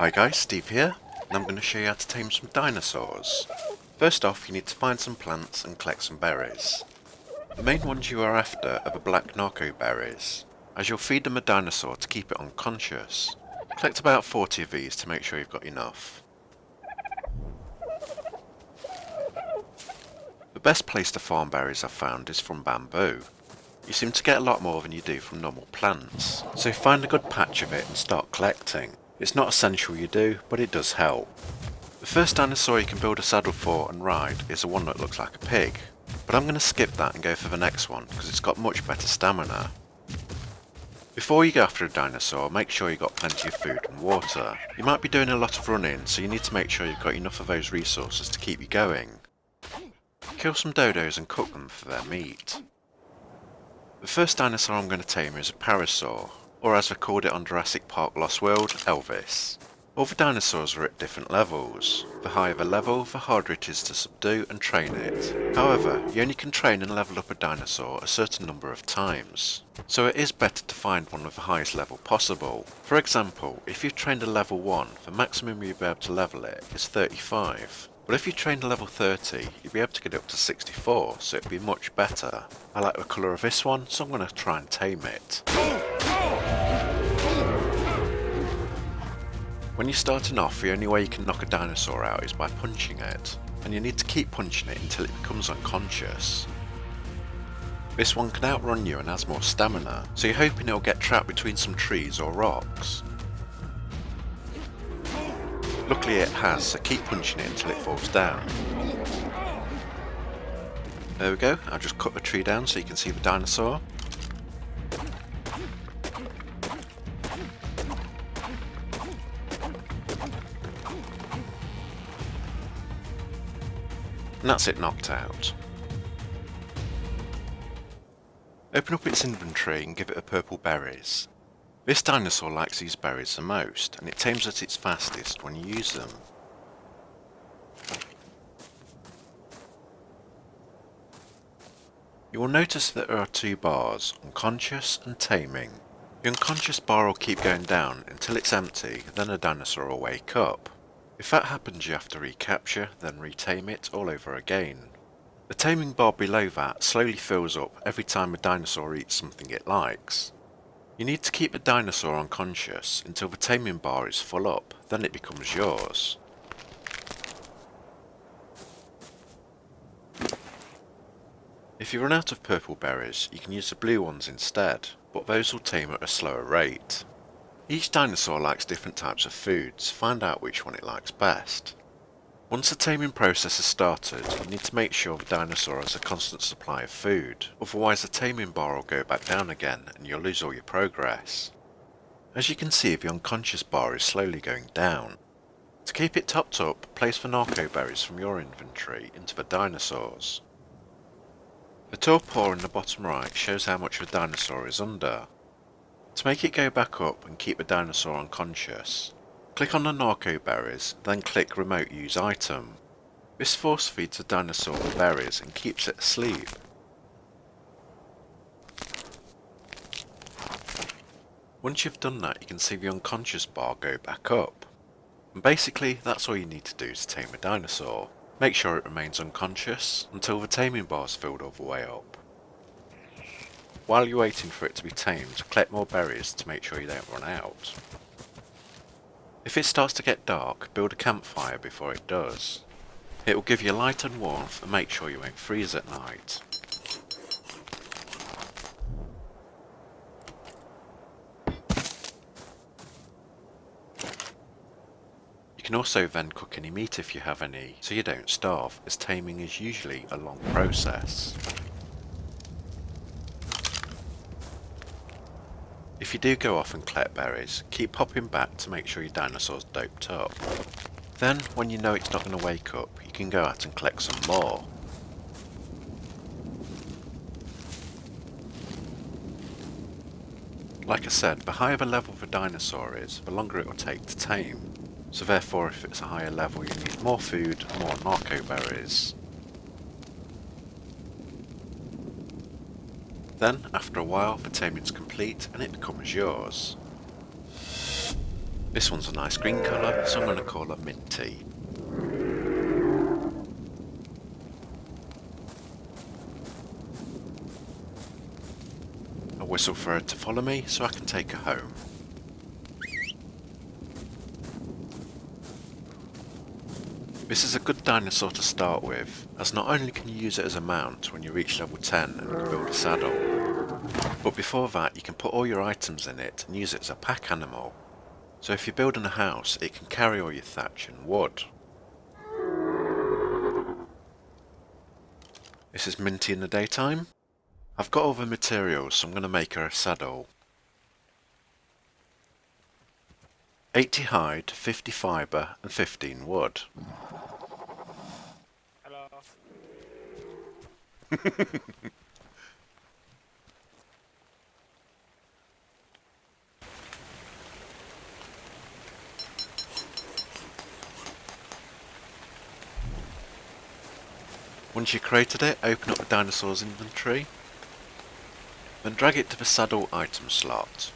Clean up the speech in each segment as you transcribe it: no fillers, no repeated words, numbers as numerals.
Hi guys, Steve here, and I'm going to show you how to tame some dinosaurs. First off, you need to find some plants and collect some berries. The main ones you are after are the black Nacro berries, as you'll feed them a dinosaur to keep it unconscious. Collect about 40 of these to make sure you've got enough. The best place to farm berries I've found is from bamboo. You seem to get a lot more than you do from normal plants, so find a good patch of it and start collecting. It's not essential you do, but it does help. The first dinosaur you can build a saddle for and ride is the one that looks like a pig, but I'm going to skip that and go for the next one because it's got much better stamina. Before you go after a dinosaur, make sure you've got plenty of food and water. You might be doing a lot of running, so you need to make sure you've got enough of those resources to keep you going. Kill some dodos and cook them for their meat. The first dinosaur I'm going to tame is a parasaur, or as they called it on Jurassic Park Lost World, Elvis. All the dinosaurs are at different levels. The higher the level, the harder it is to subdue and train it. However, you only can train and level up a dinosaur a certain number of times, so it is better to find one with the highest level possible. For example, if you've trained a level 1, the maximum you'll be able to level it is 35. But if you trained a level 30, you'll be able to get up to 64, so it'll be much better. I like the colour of this one, so I'm going to try and tame it. When you're starting off, the only way you can knock a dinosaur out is by punching it, and you need to keep punching it until it becomes unconscious. This one can outrun you and has more stamina, so you're hoping it'll get trapped between some trees or rocks. Luckily it has, so keep punching it until it falls down. There we go, I'll just cut the tree down so you can see the dinosaur. And that's it knocked out. Open up its inventory and give it a purple berries. This dinosaur likes these berries the most, and it tames at its fastest when you use them. You will notice that there are two bars, unconscious and taming. The unconscious bar will keep going down until it's empty, then a dinosaur will wake up. If that happens, you have to recapture, then retame it all over again. The taming bar below that slowly fills up every time a dinosaur eats something it likes. You need to keep the dinosaur unconscious until the taming bar is full up, then it becomes yours. If you run out of purple berries, you can use the blue ones instead, but those will tame at a slower rate. Each dinosaur likes different types of foods, find out which one it likes best. Once the taming process has started, you need to make sure the dinosaur has a constant supply of food, otherwise the taming bar will go back down again and you'll lose all your progress. As you can see, the unconscious bar is slowly going down. To keep it topped up, place the Nacro berries from your inventory into the dinosaurs. The tall paw in the bottom right shows how much the dinosaur is under. To make it go back up and keep the dinosaur unconscious, click on the Nacro berries, then click Remote Use Item. This force feeds the dinosaur the berries and keeps it asleep. Once you've done that, you can see the unconscious bar go back up. And basically, that's all you need to do to tame a dinosaur. Make sure it remains unconscious until the taming bar is filled all the way up. While you're waiting for it to be tamed, collect more berries to make sure you don't run out. If it starts to get dark, build a campfire before it does. It will give you light and warmth and make sure you won't freeze at night. You can also then cook any meat if you have any, so you don't starve, as taming is usually a long process. If you do go off and collect berries, keep popping back to make sure your dinosaur's doped up. Then, when you know it's not going to wake up, you can go out and collect some more. Like I said, the higher the level the dinosaur is, the longer it will take to tame. So therefore, if it's a higher level, you need more food, more Nacro berries. Then, after a while, the taming's complete and it becomes yours. This one's a nice green colour, so I'm going to call it Minty. A whistle for her to follow me so I can take her home. This is a good dinosaur to start with, as not only can you use it as a mount when you reach level 10 and you can build a saddle, but before that you can put all your items in it and use it as a pack animal. So if you're building a house, it can carry all your thatch and wood. This is Minty in the daytime. I've got all the materials, so I'm going to make her a saddle. 80 hide, 50 fibre and 15 wood. Hello. Once you've created it, open up the dinosaur's inventory, then drag it to the saddle item slot.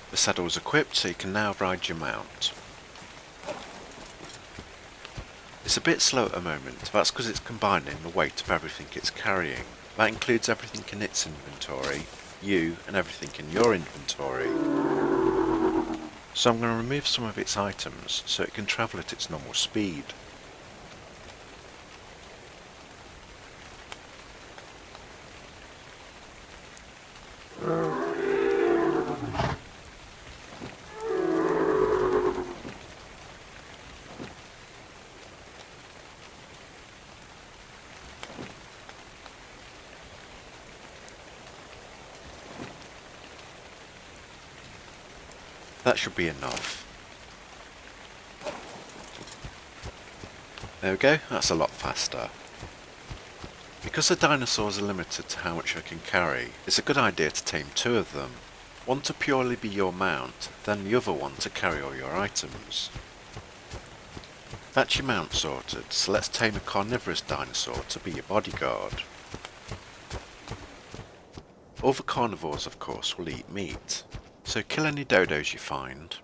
The saddle is equipped, so you can now ride your mount. It's a bit slow at the moment, that's because it's combining the weight of everything it's carrying. That includes everything in its inventory, you, and everything in your inventory. So I'm going to remove some of its items so it can travel at its normal speed. That should be enough. There we go, that's a lot faster. Because the dinosaurs are limited to how much they can carry, it's a good idea to tame two of them. One to purely be your mount, then the other one to carry all your items. That's your mount sorted, so let's tame a carnivorous dinosaur to be your bodyguard. All the carnivores, of course, will eat meat, so kill any dodos you find.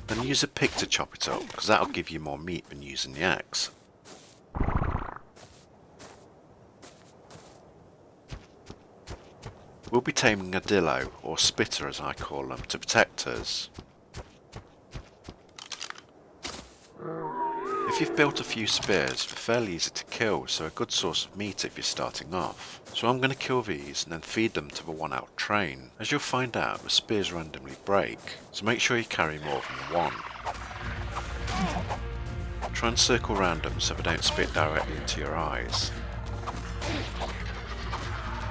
Then use a pick to chop it up, because that'll give you more meat than using the axe. We'll be taming a dillo, or spitter as I call them, to protect us. If you've built a few spears, they're fairly easy to kill, so a good source of meat if you're starting off. So I'm going to kill these and then feed them to the one-out train. As you'll find out, the spears randomly break, so make sure you carry more than one. Try and circle around them so they don't spit directly into your eyes.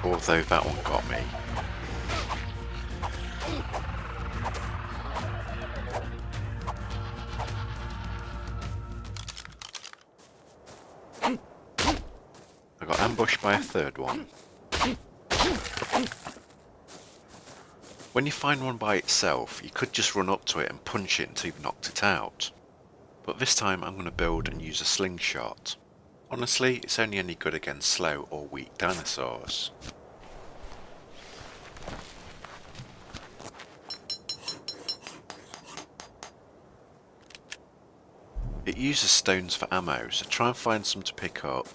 Although that one got me. I got ambushed by a third one. When you find one by itself, you could just run up to it and punch it until you've knocked it out. But this time I'm going to build and use a slingshot. Honestly, it's only any good against slow or weak dinosaurs. It uses stones for ammo, so try and find some to pick up,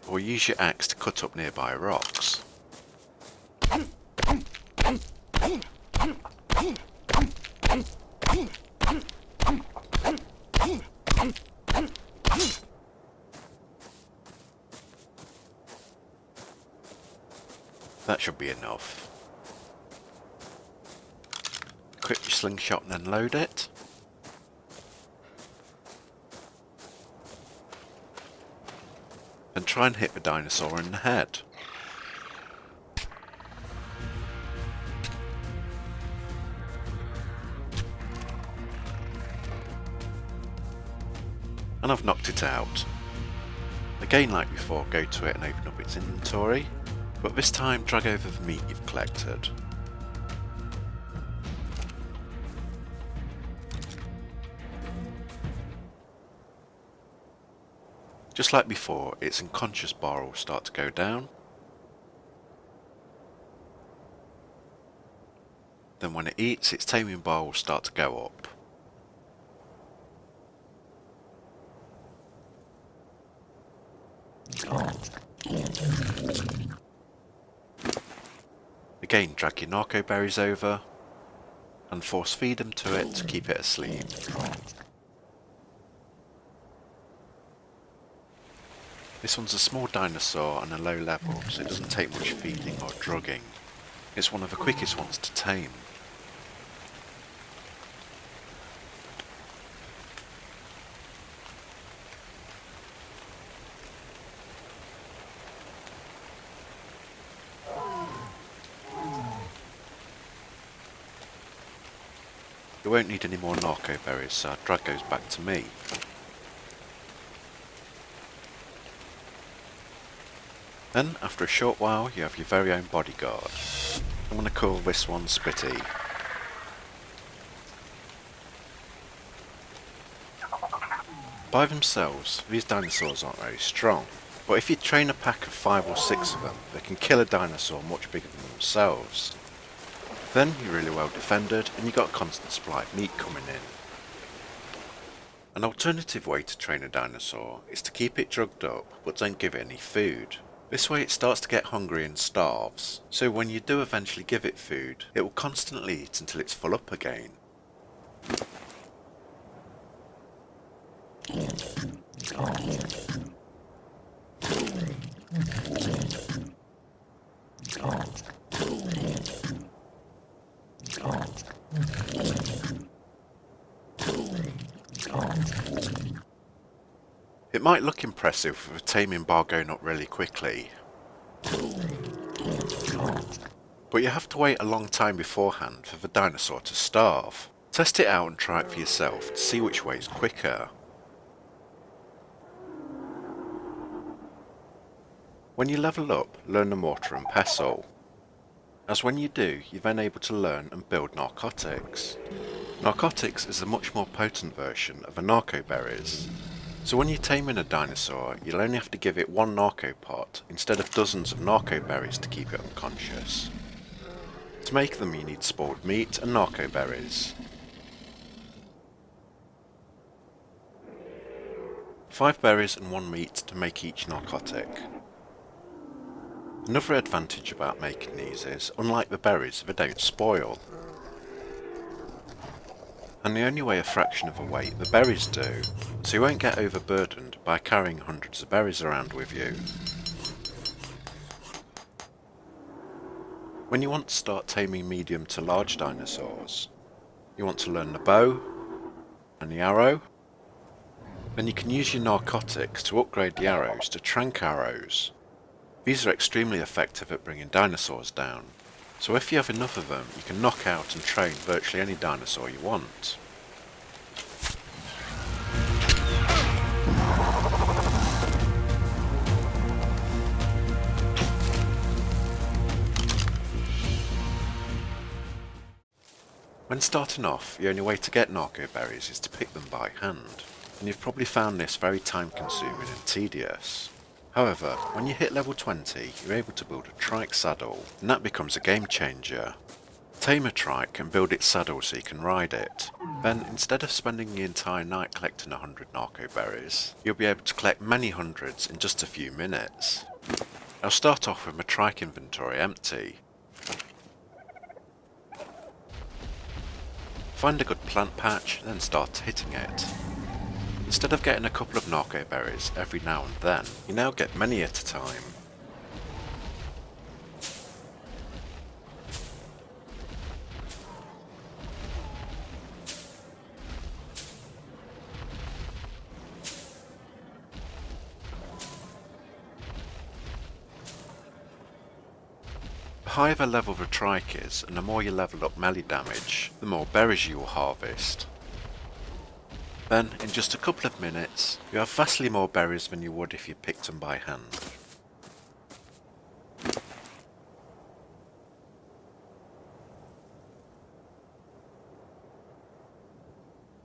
or use your axe to cut up nearby rocks. That should be enough. Equip your slingshot and then load it. And try and hit the dinosaur in the head. And I've knocked it out. Again, like before, go to it and open up its inventory, but this time drag over the meat you've collected. Just like before, its unconscious bar will start to go down, Then when it eats, its taming bar will start to go up. Again, drag your Nacro berries over and force feed them to it to keep it asleep. This one's a small dinosaur and a low level, so it doesn't take much feeding or drugging. It's one of the quickest ones to tame. You won't need any more Nacro berries, so our drag goes back to me. Then, after a short while, you have your very own bodyguard. I'm going to call this one Spitty. By themselves, these dinosaurs aren't very strong, but if you train a pack of 5 or 6 of them, they can kill a dinosaur much bigger than themselves. Then you're really well defended and you've got a constant supply of meat coming in. An alternative way to train a dinosaur is to keep it drugged up but don't give it any food. This way it starts to get hungry and starves, so when you do eventually give it food, it will constantly eat until it's full up again. It might look impressive with a taming bar going up really quickly, but you have to wait a long time beforehand for the dinosaur to starve. Test it out and try it for yourself to see which way is quicker. When you level up, learn the mortar and pestle, as when you do, you're then able to learn and build narcotics. Narcotics is a much more potent version of the Nacro berries. So when you're taming a dinosaur, you'll only have to give it 1 Nacro pot instead of dozens of Nacro berries to keep it unconscious. To make them you need spoiled meat and Nacro berries. 5 berries and 1 meat to make each narcotic. Another advantage about making these is, unlike the berries, they don't spoil. And they only weigh a fraction of the weight the berries do, so you won't get overburdened by carrying hundreds of berries around with you. When you want to start taming medium to large dinosaurs, you want to learn the bow and the arrow. Then you can use your narcotics to upgrade the arrows to trank arrows. These are extremely effective at bringing dinosaurs down, so if you have enough of them, you can knock out and train virtually any dinosaur you want. When starting off, the only way to get Nacro berries is to pick them by hand, and you've probably found this very time consuming and tedious. However, when you hit level 20, you're able to build a trike saddle, and that becomes a game changer. Tame a trike and build its saddle so you can ride it. Then, instead of spending the entire night collecting 100 Nacro berries, you'll be able to collect many hundreds in just a few minutes. I'll start off with my trike inventory empty. Find a good plant patch, then start hitting it. Instead of getting a couple of Nacro berries every now and then, you now get many at a time. The higher the level the trike is, and the more you level up melee damage, the more berries you will harvest. Then, in just a couple of minutes, you have vastly more berries than you would if you picked them by hand.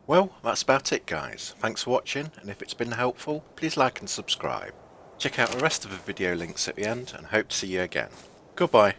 Well, that's about it guys. Thanks for watching, and if it's been helpful, please like and subscribe. Check out the rest of the video links at the end, and hope to see you again. Goodbye.